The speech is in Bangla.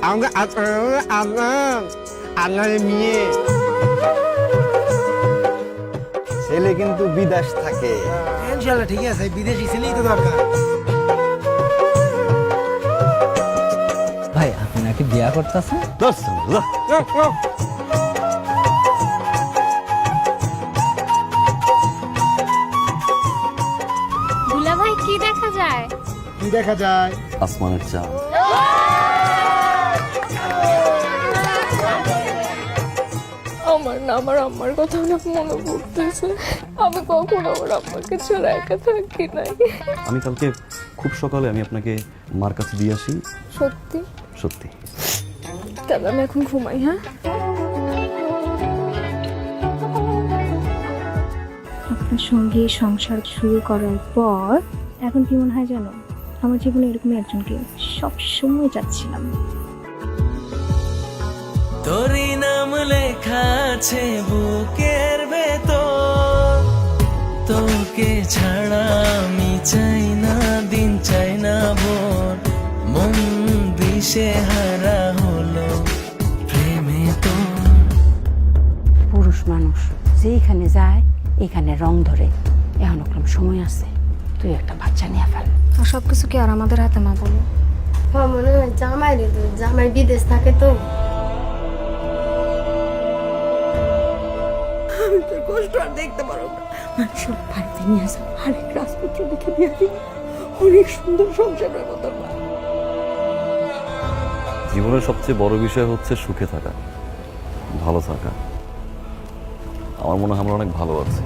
আমাকে আপনার মেয়ে ছেলে কিন্তু বিদেশ থাকে। ইনশাআল্লাহ ঠিক আছে, বিদেশি ছেলেই তো দরকার। ভাই আপনি নাকি বিয়া করতেছেন? দুলা ভাই কি দেখা যায়? কি দেখা যায়? আসমানের চাঁদ। আমার না আমার আম্মার কথা অনেক মনে পড়তেছে। আমি কখনো আমার আম্মাকে ছাড়া একা থাকি নাই। আমি কালকে খুব সকালে আমি আপনাকে মার কাছে দিয়ে আসি। সত্যি? সত্যি। তাহলে আমি এখন ঘুমাই। হ্যাঁ, আপনার সঙ্গে সংসার শুরু করার পর এখন কি মনে হয় জানো, আমার জীবনে এরকম একজনকে সব সময় চাচ্ছিলাম। তোরই নাম লেখা আছে বুকের ভেতর, তোকে ছাড়া আমি চাই না দিন চাই না ভোর, মন দিশে হারা হলো প্রেমে তোর। পুরুষ মানুষ যেখানে যায় এখানে রং ধরে, এখন ওরকম সময় আছে, তুই একটা বাচ্চা নিয়ে ফেল। আর সবকিছু কি আর আমাদের হাতে না বলো? মনে হয় জামাই রে, জামাই বিদেশ থাকে তো। আমি তোর কষ্ট আর দেখতে পারো না। মানুষের বাড়িতে নিয়ে যাও, আরেক রাজপুত্র দেখে বিয়ে দিই, অনেক সুন্দর সংসারের মতো। জীবনের সবচেয়ে বড় বিষয় হচ্ছে সুখে থাকা, ভালো থাকা। আমার মনে হয় আমরা অনেক ভালো আছি।